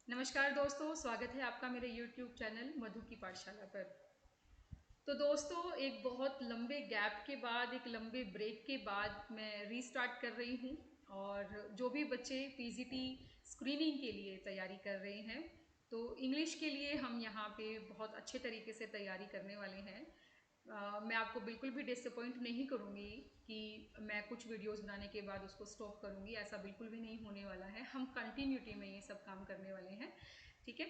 नमस्कार दोस्तों, स्वागत है आपका मेरे YouTube चैनल मधु की पाठशाला पर। तो दोस्तों, एक बहुत लंबे गैप के बाद, एक लंबे ब्रेक के बाद मैं रीस्टार्ट कर रही हूँ। और जो भी बच्चे पीजीटी स्क्रीनिंग के लिए तैयारी कर रहे हैं, तो इंग्लिश के लिए हम यहाँ पे बहुत अच्छे तरीके से तैयारी करने वाले हैं। मैं आपको बिल्कुल भी डिसअपॉइंट नहीं करूँगी कि मैं कुछ वीडियोस बनाने के बाद उसको स्टॉप करूँगी, ऐसा बिल्कुल भी नहीं होने वाला है। हम कंटिन्यूटी में ये सब काम करने वाले हैं, ठीक है।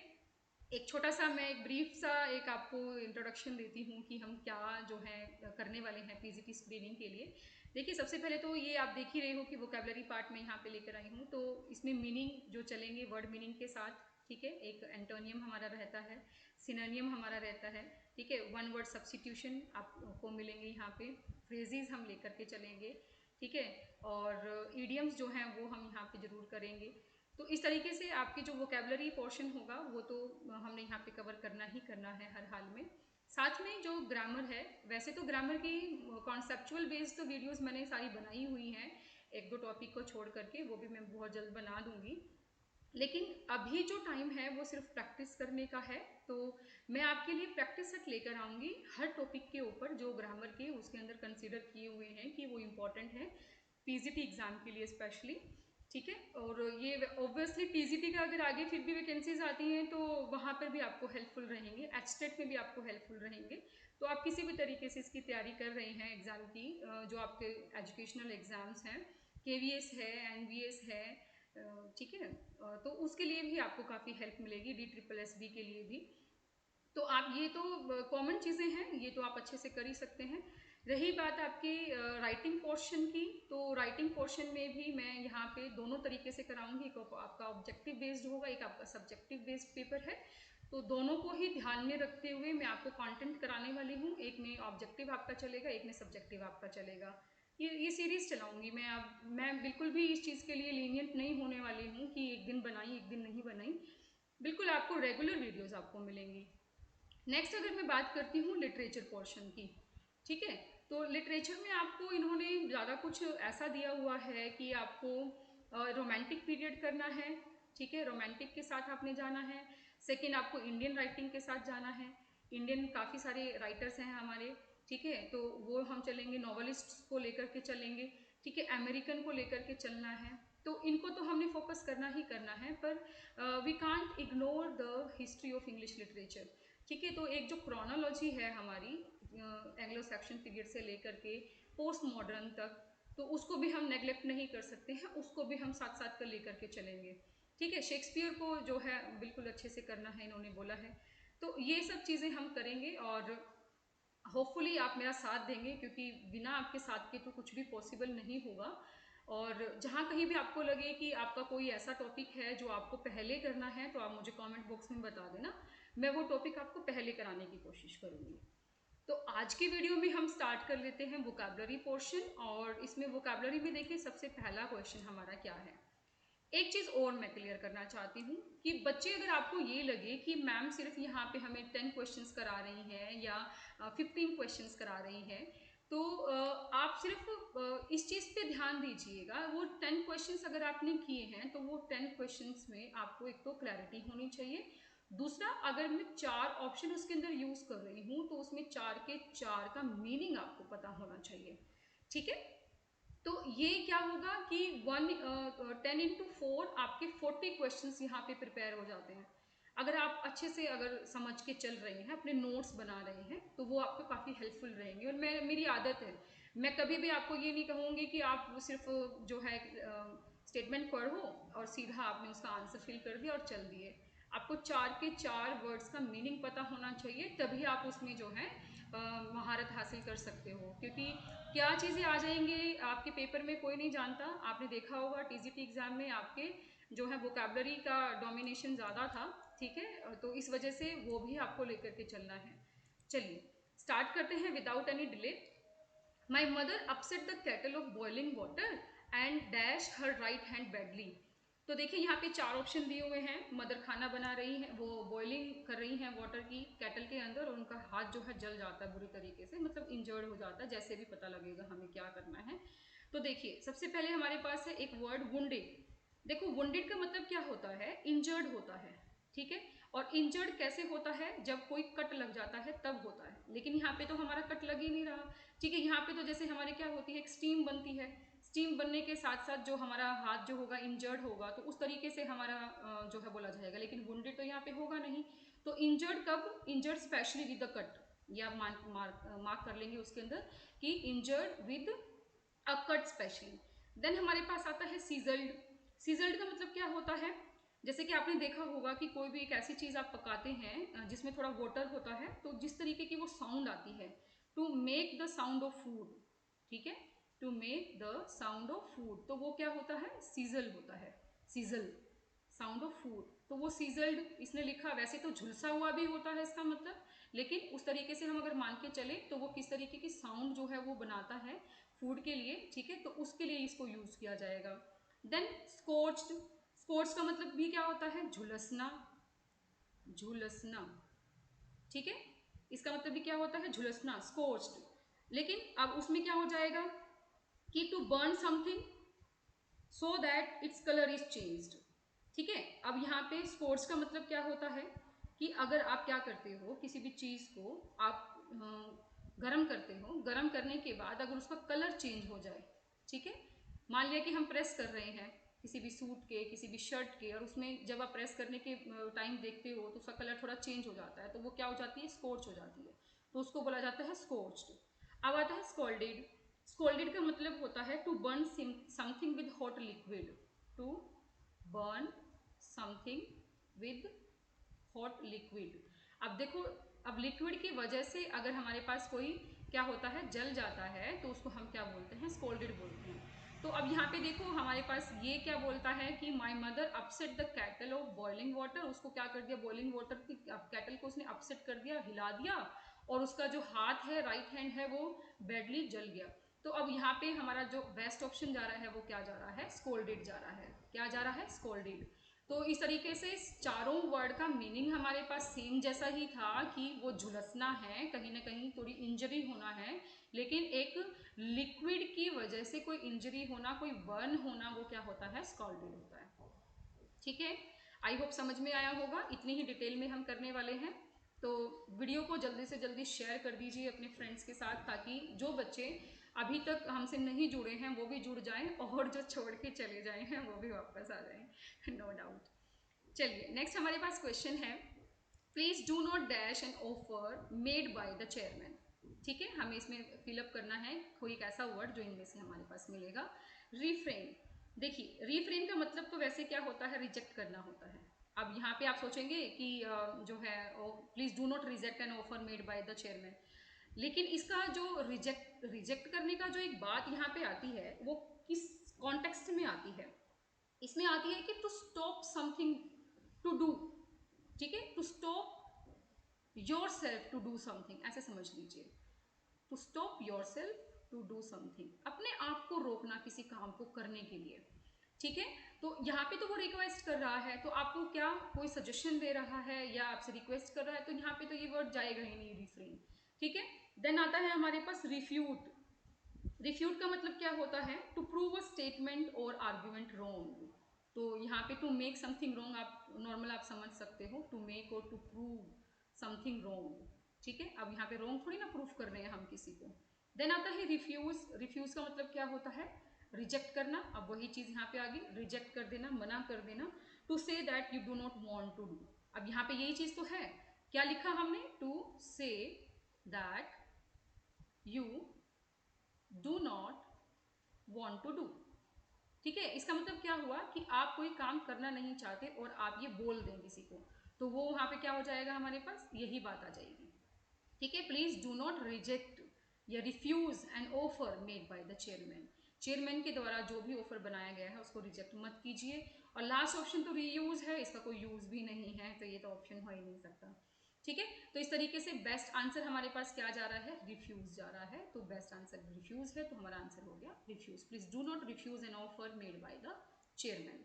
एक छोटा सा मैं एक ब्रीफ सा एक आपको इंट्रोडक्शन देती हूँ कि हम क्या जो है करने वाले हैं पीजीटी स्क्रीनिंग के लिए। देखिए, सबसे पहले तो ये आप देख ही रहे हो कि वोकेबलरी पार्ट में यहाँ पे लेकर आई हूँ, तो इसमें मीनिंग जो चलेंगे वर्ड मीनिंग के साथ, ठीक है। एक एंटोनियम हमारा रहता है, सिनोनियम हमारा रहता है, ठीक है। वन वर्ड सब्स्टिट्यूशन आपको मिलेंगे यहाँ पे, फ्रेजेस हम लेकर के चलेंगे, ठीक है। और ईडियम्स जो हैं वो हम यहाँ पे जरूर करेंगे। तो इस तरीके से आपकी जो वोकेबलरी पोर्शन होगा वो तो हमने यहाँ पे कवर करना ही करना है हर हाल में। साथ में जो ग्रामर है, वैसे तो ग्रामर की कॉन्सेप्चुअल बेस्ड तो वीडियोस मैंने सारी बनाई हुई हैं, एक दो टॉपिक को छोड़ करके, वो भी मैं बहुत जल्द बना दूंगी। लेकिन अभी जो टाइम है वो सिर्फ प्रैक्टिस करने का है। तो मैं आपके लिए प्रैक्टिस सेट लेकर आऊँगी हर टॉपिक के ऊपर जो ग्रामर के उसके अंदर कंसीडर किए हुए हैं कि वो इम्पॉर्टेंट है पीजीटी एग्ज़ाम के लिए स्पेशली, ठीक है। और ये ऑब्वियसली टीजीटी का अगर आगे फिर भी वैकेंसीज आती हैं तो वहाँ पर भी आपको हेल्पफुल रहेंगे, एचटेट में भी आपको हेल्पफुल रहेंगे। तो आप किसी भी तरीके से इसकी तैयारी कर रहे हैं एग्ज़ाम की, जो आपके एजुकेशनल एग्ज़ाम्स हैं, केवीएस है, एनवीएस है, ठीक है, तो उसके लिए भी आपको काफ़ी हेल्प मिलेगी, DSSB के लिए भी। तो आप ये तो कॉमन चीज़ें हैं, ये तो आप अच्छे से कर ही सकते हैं। रही बात आपकी राइटिंग पोर्शन की, तो राइटिंग पोर्शन में भी मैं यहाँ पे दोनों तरीके से कराऊंगी। एक आपका ऑब्जेक्टिव बेस्ड होगा, एक आपका सब्जेक्टिव बेस्ड पेपर है। तो दोनों को ही ध्यान में रखते हुए मैं आपको कंटेंट कराने वाली हूँ। एक में ऑब्जेक्टिव आपका चलेगा, एक में सब्जेक्टिव आपका चलेगा। ये सीरीज चलाऊंगी मैं। अब मैं बिल्कुल भी इस चीज़ के लिए लीनियंट नहीं होने वाली हूँ कि एक दिन बनाई एक दिन नहीं बनाई। बिल्कुल आपको रेगुलर वीडियोस आपको मिलेंगी। नेक्स्ट अगर मैं बात करती हूँ लिटरेचर पोर्शन की, ठीक है। तो लिटरेचर में आपको इन्होंने ज़्यादा कुछ ऐसा दिया हुआ है कि आपको रोमांटिक पीरियड करना है, ठीक है, रोमांटिक के साथ आपने जाना है। सेकंड, आपको इंडियन राइटिंग के साथ जाना है। इंडियन काफ़ी सारे राइटर्स हैं हमारे, ठीक है, तो वो हम चलेंगे, नॉवलिस्ट को लेकर के चलेंगे, ठीक है, अमेरिकन को लेकर के चलना है। तो इनको तो हमने फोकस करना ही करना है, पर we can't ignore the history of English literature, ठीक है। तो एक जो क्रोनोलॉजी है हमारी एंग्लो सैक्सन पीरियड से लेकर के पोस्ट मॉडर्न तक, तो उसको भी हम नेग्लेक्ट नहीं कर सकते हैं, उसको भी हम साथ साथ कर लेकर के चलेंगे, ठीक है। शेक्सपियर को जो है बिल्कुल अच्छे से करना है, इन्होंने बोला है। तो ये सब चीज़ें हम करेंगे और होपफुली आप मेरा साथ देंगे, क्योंकि बिना आपके साथ के तो कुछ भी पॉसिबल नहीं होगा। और जहाँ कहीं भी आपको लगे कि आपका कोई ऐसा टॉपिक है जो आपको पहले करना है, तो आप मुझे कमेंट बॉक्स में बता देना, मैं वो टॉपिक आपको पहले कराने की कोशिश करूँगी। तो आज की वीडियो में हम स्टार्ट कर लेते हैं वोकैबुलरी पोर्शन। और इसमें वोकैबुलरी में देखिए, सबसे पहला क्वेश्चन हमारा क्या है। एक चीज़ और मैं क्लियर करना चाहती हूँ कि बच्चे, अगर आपको ये लगे कि मैम सिर्फ यहाँ पे हमें 10 क्वेश्चंस करा रही हैं या 15 क्वेश्चंस करा रही हैं, तो आप सिर्फ इस चीज़ पे ध्यान दीजिएगा। वो 10 क्वेश्चंस अगर आपने किए हैं तो वो 10 क्वेश्चंस में आपको एक तो क्लैरिटी होनी चाहिए। दूसरा, अगर मैं 4 ऑप्शन उसके अंदर यूज़ कर रही हूँ तो उसमें 4 के 4 का मीनिंग आपको पता होना चाहिए, ठीक है। तो ये क्या होगा कि 10 into 4 आपके 40 क्वेश्चन यहाँ पे प्रिपेयर हो जाते हैं। अगर आप अच्छे से अगर समझ के चल रहे हैं, अपने नोट्स बना रहे हैं, तो वो आपको काफ़ी हेल्पफुल रहेंगे। और मेरी आदत है, मैं कभी भी आपको ये नहीं कहूँगी कि आप सिर्फ जो है स्टेटमेंट पढ़ो और सीधा आपने उसका आंसर फिल कर दिया और चल दिए। आपको 4 के 4 वर्ड्स का मीनिंग पता होना चाहिए, तभी आप उसमें जो है महारत हासिल कर सकते हो। क्योंकि क्या चीज़ें आ जाएंगी आपके पेपर में कोई नहीं जानता। आपने देखा होगा टीजीटी एग्ज़ाम में आपके जो है वोकैबुलरी का डोमिनेशन ज़्यादा था, ठीक है, तो इस वजह से वो भी आपको लेकर के चलना है। चलिए स्टार्ट करते हैं without any delay. My mother upset the kettle of boiling water and dash her right hand badly. तो देखिए, यहाँ पे 4 ऑप्शन दिए हुए हैं। मदर खाना बना रही हैं, वो बॉइलिंग कर रही हैं वाटर की केटल के अंदर, और उनका हाथ जो है जल जाता है बुरी तरीके से, मतलब इंजर्ड हो जाता है। जैसे भी पता लगेगा हमें क्या करना है। तो देखिए, सबसे पहले हमारे पास है एक वर्ड वुंडेड। देखो, वुंडेड का मतलब क्या होता है, इंजर्ड होता है, ठीक है। और इंजर्ड कैसे होता है, जब कोई कट लग जाता है तब होता है, लेकिन यहाँ पे तो हमारा कट लग ही नहीं रहा। ठीक है, यहाँ पे तो जैसे हमारे क्या होती है, एक स्टीम बनती है, स्टीम बनने के साथ साथ जो हमारा हाथ जो होगा इंजर्ड होगा, तो उस तरीके से हमारा जो है बोला जाएगा, लेकिन वुंडेड तो यहाँ पे होगा नहीं। तो इंजर्ड कब, injured specially with the cut, या मार्क कर लेंगे उसके अंदर कि injured with a cut specially. Then हमारे पास आता है सीजल्ड। सीजल्ड का मतलब क्या होता है, जैसे कि आपने देखा होगा कि कोई भी एक ऐसी चीज आप पकाते हैं जिसमें थोड़ा वाटर होता है, तो जिस तरीके की वो साउंड आती है, to make the sound of food, ठीक है, to make the sound of food, तो वो क्या होता है, सीजल होता है, सीजल, साउंड ऑफ फूड। तो वो सीजल्ड इसने लिखा, वैसे तो झुलसा हुआ भी होता है इसका मतलब, लेकिन उस तरीके से हम अगर मान के चले तो वो किस तरीके की साउंड जो है वो बनाता है फूड के लिए, ठीक है, तो उसके लिए इसको यूज किया जाएगा। देन स्कोच्ड, स्कोच्ड का मतलब भी क्या होता है, झुलसना, झुलसना, ठीक है, इसका मतलब भी क्या होता है, झुलसना, स्कोच्ड। लेकिन अब उसमें क्या हो जाएगा कि to burn something so that its colour is changed, ठीक है। अब यहाँ पे स्कोर्ट्स का मतलब क्या होता है कि अगर आप क्या करते हो, किसी भी चीज को आप गर्म करते हो, गर्म करने के बाद अगर उसका कलर चेंज हो जाए, ठीक है, मान लिया कि हम प्रेस कर रहे हैं किसी भी सूट के, किसी भी शर्ट के, और उसमें जब आप प्रेस करने के टाइम देखते हो तो उसका कलर थोड़ा चेंज हो जाता है, तो वो क्या हो जाती है, स्कोर्च हो जाती है, तो उसको बोला जाता है स्कोर्च्ड। अब आता है स्कॉल्डेड। स्कॉल्डेड का मतलब होता है to burn something with hot liquid, to burn something with hot liquid. अब देखो, अब लिक्विड की वजह से अगर हमारे पास कोई क्या होता है, जल जाता है, तो उसको हम क्या बोलते हैं, स्कोल्डेड बोलते हैं। तो अब यहाँ पे देखो हमारे पास ये क्या बोलता है कि my mother upset the cattle of boiling water, उसको क्या कर दिया, बॉइलिंग वाटर की कैटल को उसने अपसेट कर दिया, हिला दिया, और उसका जो हाथ है, राइट हैंड है, वो बैडली जल गया। तो अब यहाँ पे हमारा जो बेस्ट ऑप्शन जा रहा है वो क्या जा रहा है, स्कोल्डेड जा रहा है, क्या जा रहा है, स्कोल्डेड। तो इस तरीके से चारों वर्ड का मीनिंग हमारे पास सेम जैसा ही था कि वो झुलसना है, कहीं ना कहीं थोड़ी इंजरी होना है, लेकिन एक लिक्विड की वजह से कोई इंजरी होना, कोई बर्न होना, वो क्या होता है, स्कॉल्डेड होता है, ठीक है। आई होप समझ में आया होगा, इतनी ही डिटेल में हम करने वाले हैं। तो वीडियो को जल्दी से जल्दी शेयर कर दीजिए अपने फ्रेंड्स के साथ, ताकि जो बच्चे अभी तक हमसे नहीं जुड़े हैं वो भी जुड़ जाएं, और जो छोड़ के चले जाए हैं वो भी वापस आ जाएं, नो डाउट। चलिए नेक्स्ट हमारे पास क्वेश्चन है, please do not dash N offer made by the chairman, ठीक है, हमें इसमें फिलअप करना है कोई एक ऐसा वर्ड जो इनमें से हमारे पास मिलेगा। रिफ्रेन, देखिए रिफ्रेन का मतलब तो वैसे क्या होता है, रिजेक्ट करना होता है। अब यहाँ पे आप सोचेंगे कि जो है please do not reject N offer made by the chairman, लेकिन इसका जो रिजेक्ट रिजेक्ट करने का जो एक बात यहाँ पे आती है वो किस कॉन्टेक्स्ट में आती है, इसमें आती है कि to stop something to do, ठीक है, to stop yourself to do something, ऐसे समझ लीजिए, to stop yourself to do something, अपने आप को रोकना किसी काम को करने के लिए, ठीक है। तो यहाँ पे तो वो रिक्वेस्ट कर रहा है, तो आपको क्या कोई सजेशन दे रहा है या आपसे रिक्वेस्ट कर रहा है, तो यहाँ पे तो ये वर्ड जाएगा ही नहीं, रिफ्रेन, ठीक है। देन आता है हमारे पास रिफ्यूट। रिफ्यूट का मतलब क्या होता है, टू प्रूव अ स्टेटमेंट और आर्ग्यूमेंट रॉन्ग, तो यहाँ पे टू मेक समथिंग रॉन्ग आप नॉर्मल आप समझ सकते हो, टू मेक और टू प्रूव समथिंग रॉन्ग, ठीक है। अब यहाँ पे रॉन्ग थोड़ी ना प्रूफ कर रहे हैं हम किसी को। देन आता है रिफ्यूज। रिफ्यूज का मतलब क्या होता है, रिजेक्ट करना, अब वही चीज यहाँ पे आ गई, रिजेक्ट कर देना, मना कर देना, to say that you do not want to do. अब यहाँ पे यही चीज तो है, क्या लिखा हमने, to say that you do not want to do, ठीक है। इसका मतलब क्या हुआ कि आप कोई काम करना नहीं चाहते और आप ये बोल दें किसी को, तो वो वहां पे क्या हो जाएगा, हमारे पास यही बात आ जाएगी, ठीक है। प्लीज डू नॉट रिजेक्ट या refuse an offer made by the chairman, chairman के द्वारा जो भी ऑफर बनाया गया है उसको रिजेक्ट मत कीजिए। और लास्ट ऑप्शन तो रीयूज है, इसका कोई यूज भी नहीं है, तो ये तो ऑप्शन हो ही नहीं सकता, ठीक है। तो इस तरीके से बेस्ट आंसर हमारे पास क्या जा रहा है, रिफ्यूज जा रहा है, तो बेस्ट आंसर रिफ्यूज है, तो हमारा आंसर हो गया refuse. Please do not refuse an offer made by the chairman.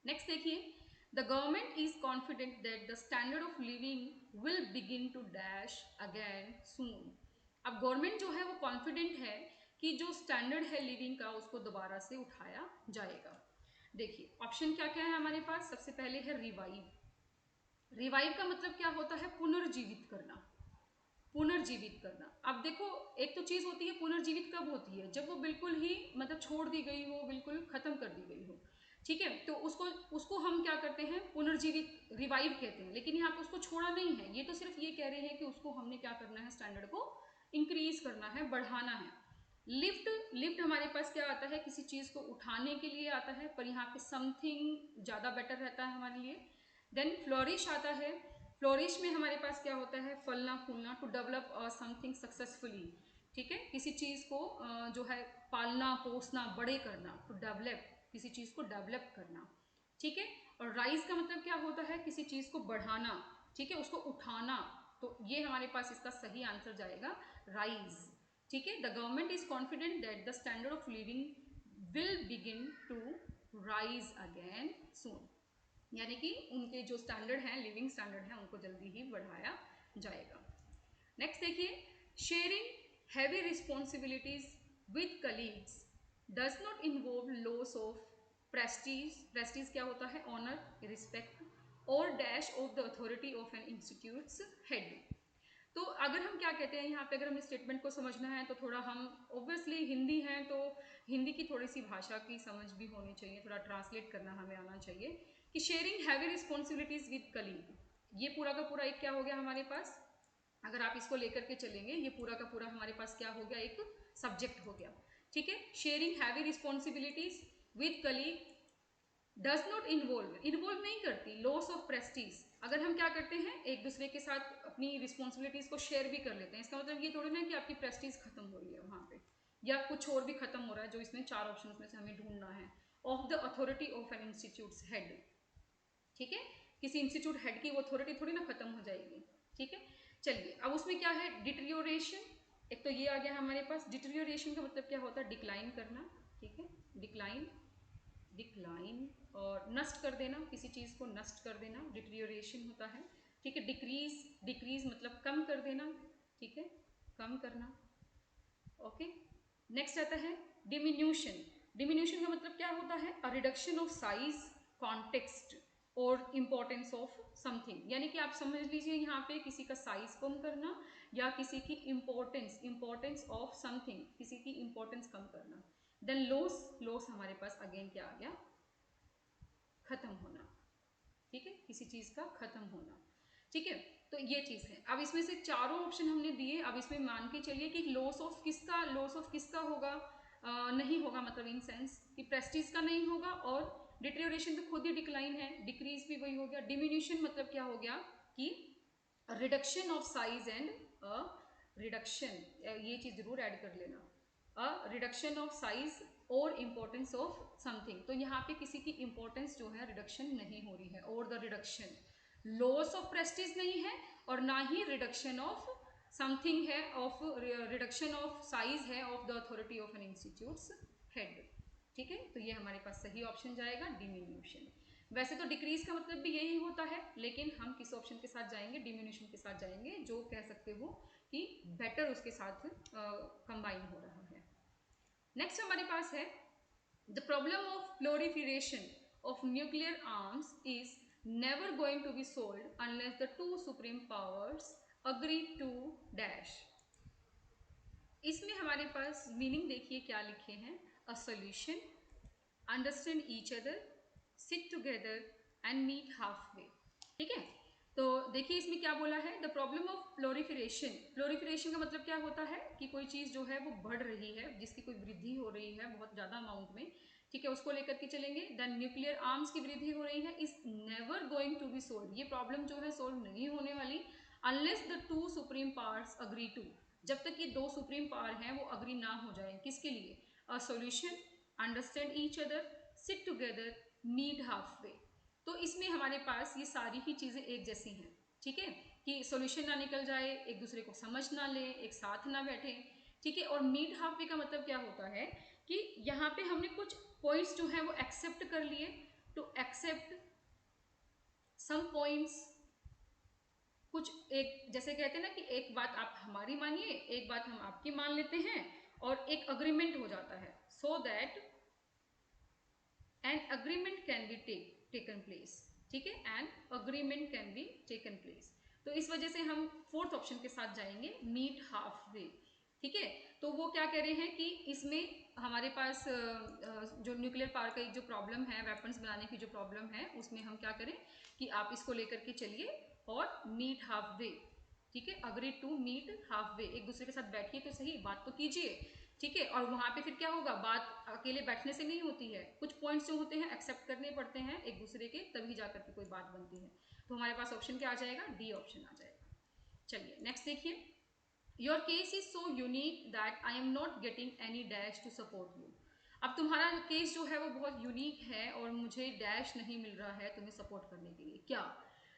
Next देखिए, the government is confident that the standard of living will begin to dash again soon. अब government जो है वो कॉन्फिडेंट है कि जो स्टैंडर्ड है लिविंग का उसको दोबारा से उठाया जाएगा। देखिए ऑप्शन क्या क्या है हमारे पास, सबसे पहले है रिवाइव, रिवाइव का मतलब क्या होता है? पुनर्जीवित करना, पुनर्जीवित करना। अब देखो, एक तो चीज होती है पुनर्जीवित कब होती है? जब वो बिल्कुल ही मतलब छोड़ दी गई हो, बिल्कुल खत्म कर दी गई हो, ठीक है, तो उसको उसको हम क्या करते हैं? पुनर्जीवित, रिवाइव कहते हैं। लेकिन यहाँ पे उसको छोड़ा नहीं है, ये तो सिर्फ ये कह रहे हैं कि उसको हमने क्या करना है? स्टैंडर्ड को इंक्रीज करना है, बढ़ाना है। लिफ्ट, लिफ्ट हमारे पास क्या आता है? किसी चीज को उठाने के लिए आता है, पर यहाँ पे समथिंग ज्यादा बेटर रहता है हमारे लिए। देन फ्लोरिश आता है। फ्लोरिश में हमारे पास क्या होता है? फलना फूलना, टू डेवलप समथिंग सक्सेसफुली, ठीक है, किसी चीज को जो है पालना पोसना, बड़े करना, टू डेवलप, किसी चीज को डेवलप करना, ठीक है। और राइज का मतलब क्या होता है? किसी चीज को बढ़ाना, ठीक है, उसको उठाना। तो ये हमारे पास इसका सही आंसर जाएगा राइज, ठीक है। The government is confident that the standard of living will begin to rise again soon, यानी कि उनके जो स्टैंडर्ड हैं, लिविंग स्टैंडर्ड हैं, उनको जल्दी ही बढ़ाया जाएगा। नेक्स्ट देखिए, sharing heavy responsibilities with colleagues does not involve loss of prestige. Prestige क्या होता है? ऑनर, रिस्पेक्ट, और dash of the authority of an institute's head. तो अगर हम क्या कहते हैं यहाँ पे, अगर हमें स्टेटमेंट को समझना है तो थोड़ा हम, ऑब्वियसली हिंदी है तो हिंदी की थोड़ी सी भाषा की समझ भी होनी चाहिए, थोड़ा ट्रांसलेट करना हमें आना चाहिए। कि sharing heavy responsibilities with colleague, ये पूरा का पूरा एक क्या हो गया हमारे पास? अगर आप इसको लेकर के चलेंगे, ये पूरा का पूरा हमारे पास क्या हो गया? एक सब्जेक्ट हो गया, ठीक है। Sharing heavy responsibilities with colleague does not involve, involve नहीं करती लॉस ऑफ प्रेस्टीज। अगर हम क्या करते हैं? एक दूसरे के साथ अपनी रिस्पॉन्सिबिलिटीज को शेयर भी कर लेते हैं, इसका मतलब ये थोड़ी ना कि आपकी प्रेस्टीज खत्म हो रही है वहां पे, या कुछ और भी खत्म हो रहा है, जो इसमें चार ऑप्शन में से हमें ढूंढना है। Of the authority of an institute head, ठीक है, किसी इंस्टीट्यूट हेड की वो अथॉरिटी थोड़ी ना खत्म हो जाएगी, ठीक है। चलिए, अब उसमें क्या है? डिटेरियोरेशन, एक तो ये आ गया हमारे पास। डिटेरियोरेशन का मतलब क्या होता है? डिक्लाइन करना, ठीक है, डिक्लाइन, डिक्लाइन, और नष्ट कर देना, किसी चीज को नष्ट कर देना, डिटेरियोरेशन होता है, ठीक है। डिक्रीज, डिक्रीज मतलब कम कर देना, ठीक है, कम करना, ओके। नेक्स्ट आता है डिमिन्यूशन। डिमिन्यूशन का मतलब क्या होता है? A reduction of size, context और इंपॉर्टेंस ऑफ समथिंग, यानी कि आप समझ लीजिए यहाँ पे किसी का साइज कम करना, या किसी की इंपॉर्टेंस, इंपॉर्टेंस ऑफ समथिंग, किसी की इंपॉर्टेंस कम करना। देन लॉस, लॉस हमारे पास अगेन क्या आ गया? खत्म होना, ठीक है, किसी चीज का खत्म होना, ठीक है। तो ये चीज है। अब इसमें से चारों ऑप्शन हमने दिए, अब इसमें मान के चलिए कि लॉस ऑफ किसका, लॉस ऑफ किसका होगा? नहीं होगा, मतलब इन सेंस कि प्रेस्टीज का नहीं होगा, और डिटेरियोरेशन तो खुद ही डिक्लाइन है, डिक्रीज भी वही हो गया। डिमिन्यूशन मतलब क्या हो गया? कि reduction of size and reduction, ये चीज जरूर ऐड कर लेना, अ रिडक्शन ऑफ साइज और इम्पोर्टेंस ऑफ समथिंग। तो यहाँ पे किसी की इंपॉर्टेंस जो है रिडक्शन नहीं हो रही है, और the reduction, loss of prestige नहीं है, और ना ही रिडक्शन ऑफ समथिंग है, ऑफ रिडक्शन ऑफ साइज है of the authority of an institute's head, ठीक है। तो ये हमारे पास सही ऑप्शन जाएगा, डिमिन्यूशन। वैसे तो डिक्रीज का मतलब भी यही होता है, लेकिन हम किस ऑप्शन के साथ जाएंगे? डिमिन्यूशन के साथ जाएंगे, जो कह सकते हो कि बेटर उसके साथ कंबाइन हो रहा है। नेक्स्ट हमारे पास है the problem of proliferation of nuclear arms is never going to be solve unless the two supreme powers agree to dash. इसमें हमारे पास मीनिंग देखिए क्या लिखे हैं? A solution, understand each other, sit together and meet half way, ठीक है। तो देखिए इसमें क्या बोला है? The problem of proliferation, proliferation का मतलब क्या होता है? कि कोई चीज जो है वो बढ़ रही है, जिसकी कोई वृद्धि हो रही है बहुत ज्यादा अमाउंट में, ठीक है, उसको लेकर के चलेंगे। देन न्यूक्लियर आर्म्स की वृद्धि हो रही है, is never going to be solve, ये प्रॉब्लम जो है सोल्व नहीं होने वाली, unless the two supreme powers agree to, जब तक ये दो सुप्रीम पावर हैं वो अग्री ना हो जाए, किसके लिए? A solution, understand each other, sit together, meet half way. तो इसमें हमारे पास ये सारी ही चीजें एक जैसी हैं, ठीक है, कि सॉल्यूशन ना निकल जाए, एक दूसरे को समझ ना ले, एक साथ ना बैठे, ठीक है। और मीट हाफ वे का मतलब क्या होता है? कि यहाँ पे हमने कुछ पॉइंट्स जो है वो एक्सेप्ट कर लिए, टू एक्सेप्ट सम पॉइंट्स, कुछ एक जैसे कहते हैं ना कि एक बात आप हमारी मानिए, एक बात हम आपकी मान लेते हैं, और एक अग्रीमेंट हो जाता है, so that an agreement can be taken place, ठीक है, and agreement can be taken place. तो इस वजह से हम फोर्थ ऑप्शन के साथ जाएंगे, मीट हाफ वे। ठीक है, तो वो क्या कह रहे हैं कि इसमें हमारे पास जो न्यूक्लियर पावर का जो प्रॉब्लम है, वेपन्स बनाने की जो प्रॉब्लम है, उसमें हम क्या करें कि आप इसको लेकर के चलिए और मीट हाफ वे। ठीक है, agree to meet half way, एक दूसरे के साथ बैठिए तो सही, बात तो कीजिए। ठीक है, और वहां पे फिर क्या होगा, बात अकेले बैठने से नहीं होती है, कुछ पॉइंट्स जो होते हैं एक्सेप्ट करने पड़ते हैं एक दूसरे के, तभी जाकर के कोई बात बनती है। तो हमारे पास ऑप्शन क्या आ जाएगा, डी ऑप्शन आ जाएगा। चलिए नेक्स्ट देखिए, your case is so unique that I am not getting any dash to support you. अब तुम्हारा केस जो है वो बहुत यूनिक है और मुझे डैश नहीं मिल रहा है तुम्हें सपोर्ट करने के लिए। क्या,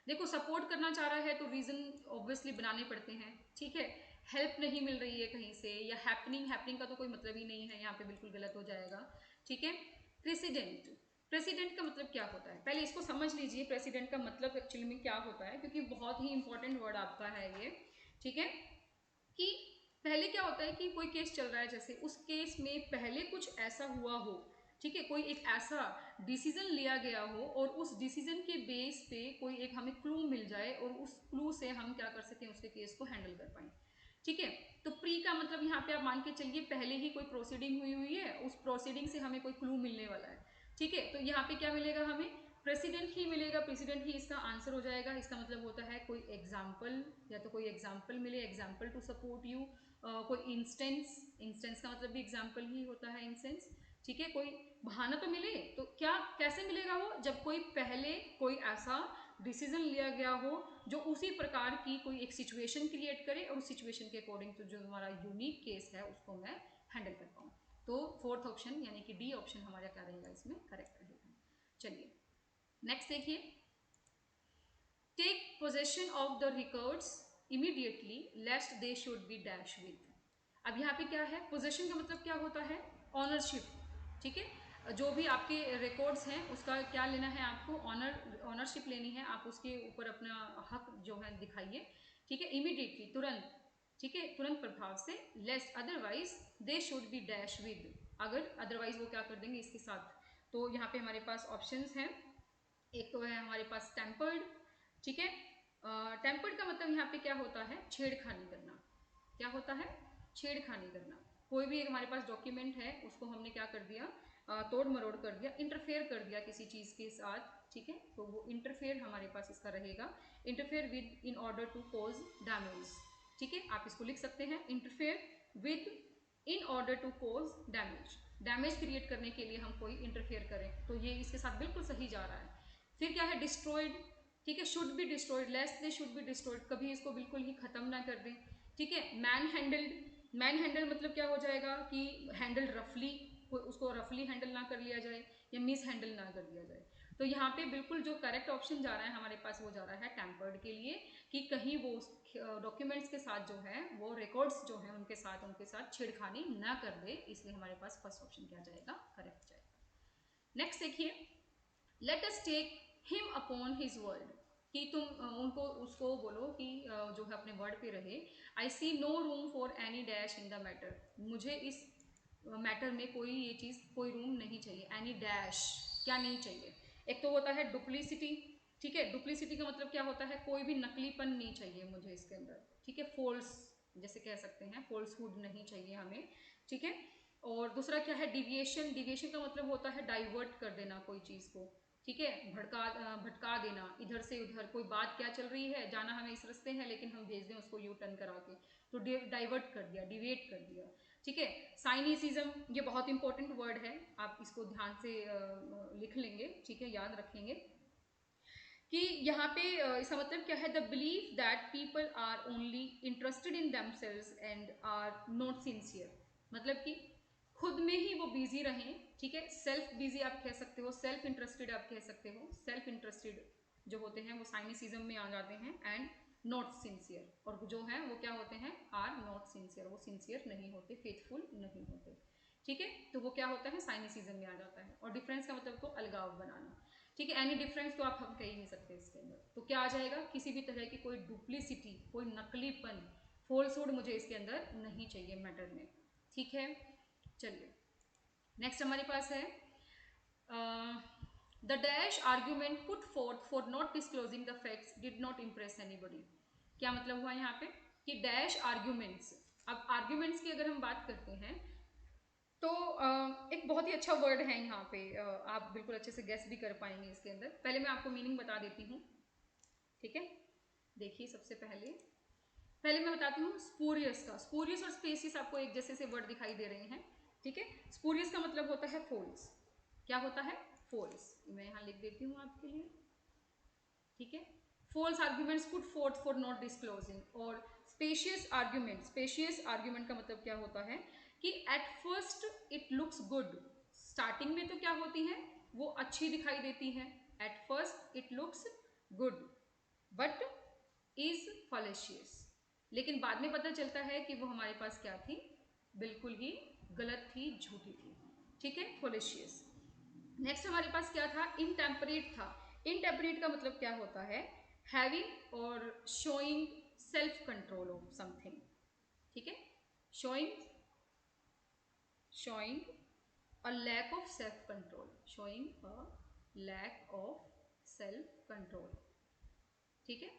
देखो सपोर्ट करना चाह रहा है तो रीजन ऑब्वियसली बनाने पड़ते हैं। ठीक है, हेल्प नहीं मिल रही है कहीं से, या हैपनिंग, हैपनिंग का तो कोई मतलब ही नहीं है, यहाँ पे बिल्कुल गलत हो जाएगा। ठीक है, प्रेसिडेंट, प्रेसिडेंट का मतलब क्या होता है, पहले इसको समझ लीजिए प्रेसिडेंट का मतलब एक्चुअली में क्या होता है, क्योंकि बहुत ही इंपॉर्टेंट वर्ड आपका है ये। ठीक है, कि पहले क्या होता है कि कोई केस चल रहा है, जैसे उस केस में पहले कुछ ऐसा हुआ हो, ठीक है, कोई एक ऐसा डिसीजन लिया गया हो और उस डिसीजन के बेस पे कोई एक हमें क्लू मिल जाए और उस क्लू से हम क्या कर सकें, उसके केस को हैंडल कर पाए। ठीक है, तो प्री का मतलब यहाँ पे आप मान के चलिए पहले ही कोई प्रोसीडिंग हुई है, उस प्रोसीडिंग से हमें कोई क्लू मिलने वाला है। ठीक है, तो यहाँ पे क्या मिलेगा, हमें प्रेसिडेंट ही मिलेगा, प्रेसिडेंट ही इसका आंसर हो जाएगा। इसका मतलब होता है कोई एग्जाम्पल, या तो कोई एग्जाम्पल मिले, एग्जाम्पल टू सपोर्ट यू, कोई इंस्टेंस, इंस्टेंस का मतलब भी एग्जाम्पल ही होता है, इंस्टेंस। ठीक है, कोई बहाना तो मिले, तो क्या कैसे मिलेगा वो, जब कोई पहले कोई ऐसा डिसीजन लिया गया हो जो उसी प्रकार की कोई एक सिचुएशन क्रिएट करे और उस सिचुएशन के अकॉर्डिंग तो जो हमारा यूनिक केस है उसको मैं हैंडल कर पाऊँ। तो फोर्थ ऑप्शन यानी कि डी ऑप्शन हमारा क्या रहेगा, इसमें करेक्ट रहेगा। चलिए नेक्स्ट देखिए, take possession of the records immediately lest they should be dash with. अब यहाँ पे क्या है, पोजेशन का मतलब क्या होता है, ऑनरशिप। ठीक है, जो भी आपके रिकॉर्ड्स हैं उसका क्या लेना है आपको, ऑनरशिप लेनी है, आप उसके ऊपर अपना हक जो है दिखाइए। ठीक है, इमीडिएटली, तुरंत। ठीक है, तुरंत प्रभाव से, lest otherwise they should be dash with, अगर अदरवाइज वो क्या कर देंगे इसके साथ। तो यहाँ पे हमारे पास ऑप्शंस हैं, एक तो है हमारे पास टेम्पर्ड। ठीक है, टेम्पर्ड का मतलब यहाँ पे क्या होता है, छेड़खानी करना। क्या होता है, छेड़खानी करना। कोई भी एक हमारे पास डॉक्यूमेंट है उसको हमने क्या कर दिया, तोड़ मरोड़ कर दिया, इंटरफेयर कर दिया किसी चीज़ के साथ। ठीक है, तो वो इंटरफेयर हमारे पास इसका रहेगा, interfere with in order to cause damage. ठीक है, आप इसको लिख सकते हैं, interfere with in order to cause damage, damage create करने के लिए हम कोई इंटरफेयर करें, तो ये इसके साथ बिल्कुल सही जा रहा है। फिर क्या है, डिस्ट्रॉयड। ठीक है, should be destroyed, lest they should be destroyed, कभी इसको बिल्कुल ही खत्म ना कर दें। ठीक है, मैन हैंडल्ड, मैन हैंडल मतलब क्या हो जाएगा कि हैंडल रफली, उसको रफली हैंडल ना कर लिया जाए या मिस हैंडल ना कर लिया जाए। तो यहाँ पे बिल्कुल जो करेक्ट ऑप्शन जा रहा है हमारे पास वो जा रहा है टेम्पर्ड के लिए, कि कहीं वो डॉक्यूमेंट्स के साथ जो है वो रिकॉर्ड्स जो है उनके साथ छेड़खानी ना कर दे, इसलिए हमारे पास फर्स्ट ऑप्शन क्या जाएगा, करेक्ट जाएगा। नेक्स्ट देखिए, let us take him upon his word, कि तुम उनको उसको बोलो कि जो है अपने वर्ड पे रहे। I see no room for any dash in the matter, मुझे इस मैटर में कोई ये चीज़, कोई रूम नहीं चाहिए। एनी डैश क्या नहीं चाहिए, एक तो होता है डुप्लीसिटी। ठीक है, डुप्लीसिटी का मतलब क्या होता है, कोई भी नकलीपन नहीं चाहिए मुझे इसके अंदर। ठीक है, फोल्स जैसे कह सकते हैं, फोल्सहुड नहीं चाहिए हमें। ठीक है, और दूसरा क्या है, डिविएशन, डिविएशन का मतलब होता है डाइवर्ट कर देना कोई चीज़ को। ठीक है, भटका देना इधर से उधर, कोई बात क्या चल रही है, जाना हमें इस रास्ते है लेकिन हम भेज दें उसको यू टर्न करा के, तो डाइवर्ट कर दिया, डिवेट कर दिया। ठीक है, साइनिसिज्म, ये बहुत इंपॉर्टेंट वर्ड है, आप इसको ध्यान से लिख लेंगे। ठीक है, याद रखेंगे कि यहाँ पे इसका मतलब क्या है, the believe that people are only interested in themselves and are not sincere, मतलब कि खुद में ही वो बिजी रहें। ठीक है, सेल्फ बिजी आप कह सकते हो, सेल्फ इंटरेस्टेड आप कह सकते हो, सेल्फ इंटरेस्टेड जो होते हैं वो साइनिसिज्म में आ जाते हैं, एंड नॉट सिंसियर, और जो है वो क्या होते हैं, आर नॉट सिंसियर, वो सिंसियर नहीं होते, फेथफुल नहीं होते। ठीक है, तो वो क्या होता है, साइनिसिज्म में आ जाता है। और डिफरेंस का मतलब तो अलगाव बनाना। ठीक है, एनी डिफरेंस तो आप हम कह ही नहीं सकते इसके अंदर, तो क्या आ जाएगा, किसी भी तरह की कोई डुप्लीसिटी, कोई नकलीपन, फोल्सहुड मुझे इसके अंदर नहीं चाहिए मैटर में। ठीक है, चलिए नेक्स्ट हमारे पास है the dash argument put forth for not disclosing the facts did not impress anybody. क्या मतलब हुआ यहाँ पे कि डैश आर्ग्यूमेंट्स। अब आर्ग्यूमेंट्स की अगर हम बात करते हैं तो एक बहुत ही अच्छा वर्ड है यहाँ पे, आप बिल्कुल अच्छे से गेस भी कर पाएंगे इसके अंदर। पहले मैं आपको मीनिंग बता देती हूँ, ठीक है। देखिए सबसे पहले मैं बताती हूँ स्पूरियस का। स्पूरियस और स्पेसियस आपको एक जैसे से वर्ड दिखाई दे रहे हैं, ठीक है। स्पूरियस का मतलब होता है फॉल्स। क्या होता है? फॉल्स। मैं यहाँ लिख देती हूँ आपके लिए, ठीक है। False arguments put forth for not disclosing. और स्पेशियस आर्ग्यूमेंट, स्पेशियस आर्ग्यूमेंट का मतलब क्या होता है कि at first it looks good. Starting में तो क्या होती है, वो अच्छी दिखाई देती है। At first it looks good but is fallacious. लेकिन बाद में पता चलता है कि वो हमारे पास क्या थी, बिल्कुल ही गलत थी, झूठी थी, ठीक है, फॉलेशियस। नेक्स्ट हमारे पास क्या था? इनटेम्परेट था। इनटेम्परेट का मतलब क्या होता है? हैविंग और showing self control of something, ठीक है। Showing a lack of self control, showing a lack of self control, ठीक है।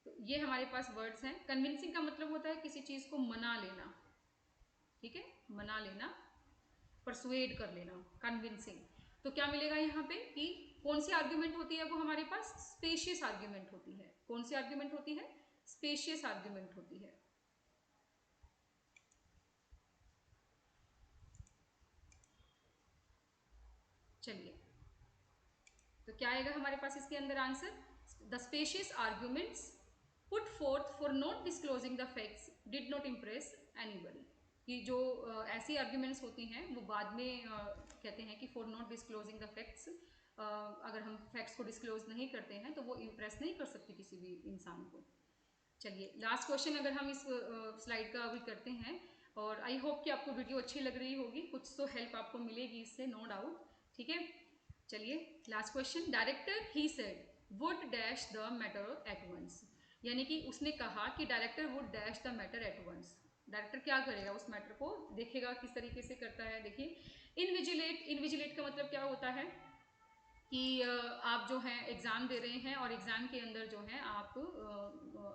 तो ये हमारे पास वर्ड्स हैं। कन्विंसिंग का मतलब होता है किसी चीज को मना लेना, ठीक है, मना लेना, परसुएड कर लेना, कन्विंसिंग। तो क्या मिलेगा यहाँ पे कि कौन सी आर्ग्यूमेंट होती है वो हमारे पास? स्पेशियस आर्ग्यूमेंट होती है। कौन सी आर्ग्यूमेंट होती है? स्पेशियस आर्ग्यूमेंट होती है। चलिए, तो क्या आएगा हमारे पास इसके अंदर answer? The spacious arguments put forth for not disclosing the facts did not impress anybody. कि जो ऐसी आर्ग्यूमेंट्स होती हैं वो बाद में कहते हैं कि for not disclosing the facts, अगर हम फैक्ट्स को डिस्क्लोज नहीं करते हैं तो वो इम्प्रेस नहीं कर सकती किसी भी इंसान को। चलिए, लास्ट क्वेश्चन अगर हम इस स्लाइड का अभी करते हैं, और आई होप कि आपको वीडियो अच्छी लग रही होगी, कुछ तो हेल्प आपको मिलेगी इससे, नो डाउट, ठीक है। चलिए, last question. Director he said would dash the matter at once. यानी कि उसने कहा कि director would dash the matter at once. Director क्या करेगा? उस मैटर को देखेगा, किस तरीके से करता है। देखिए, इनविजिलेट। इनविजिलेट का मतलब क्या होता है कि आप जो है एग्ज़ाम दे रहे हैं और एग्ज़ाम के अंदर जो है आप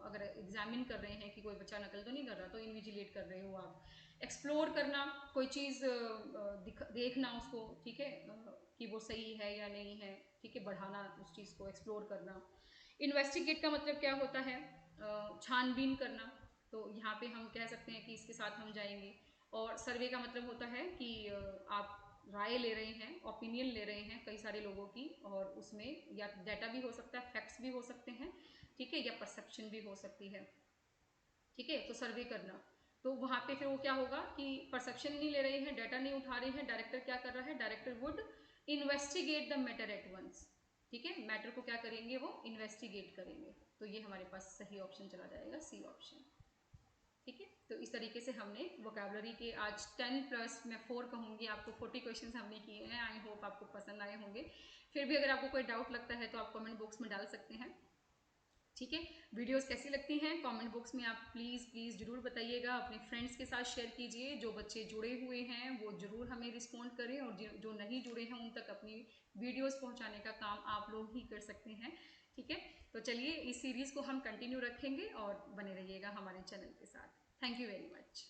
अगर एग्जामिन कर रहे हैं कि कोई बच्चा नकल तो नहीं कर रहा, तो इन्विजिलेट कर रहे हो आप। एक्सप्लोर करना, कोई चीज़ देखना उसको, ठीक है, कि वो सही है या नहीं है, ठीक है, बढ़ाना उस चीज़ को, एक्सप्लोर करना। इन्वेस्टिगेट का मतलब क्या होता है? छानबीन करना। तो यहाँ पे हम कह सकते हैं कि इसके साथ हम जाएंगे। और सर्वे का मतलब होता है कि आप राय ले रहे हैं, ओपिनियन ले रहे हैं कई सारे लोगों की, और उसमें या डाटा भी हो सकता है, फैक्ट्स भी हो सकते हैं, ठीक है, या परसेप्शन भी हो सकती है, ठीक है। तो सर्वे करना, तो वहाँ पे फिर वो क्या होगा कि परसेप्शन नहीं ले रहे हैं, डाटा नहीं उठा रहे हैं, डायरेक्टर क्या कर रहा है? Director would investigate the matter at once, ठीक है, मैटर को क्या करेंगे? वो इन्वेस्टिगेट करेंगे। तो ये हमारे पास सही ऑप्शन चला जाएगा, सी ऑप्शन, ठीक है। तो इस तरीके से हमने वोकैबुलरी के आज 10 प्लस, मैं 4 कहूँगी, आपको 40 क्वेश्चंस हमने किए हैं। आई होप आपको पसंद आए होंगे। फिर भी अगर आपको कोई डाउट लगता है तो आप कमेंट बॉक्स में डाल सकते हैं, ठीक है। वीडियोस कैसी लगती हैं कमेंट बॉक्स में आप प्लीज़ प्लीज़ ज़रूर बताइएगा। अपने फ्रेंड्स के साथ शेयर कीजिए। जो बच्चे जुड़े हुए हैं वो ज़रूर हमें रिस्पॉन्ड करें, और जो नहीं जुड़े हैं उन तक अपनी वीडियोस पहुंचाने का काम आप लोग ही कर सकते हैं, ठीक है। तो चलिए, इस सीरीज़ को हम कंटिन्यू रखेंगे और बने रहिएगा हमारे चैनल के साथ। Thank you very much.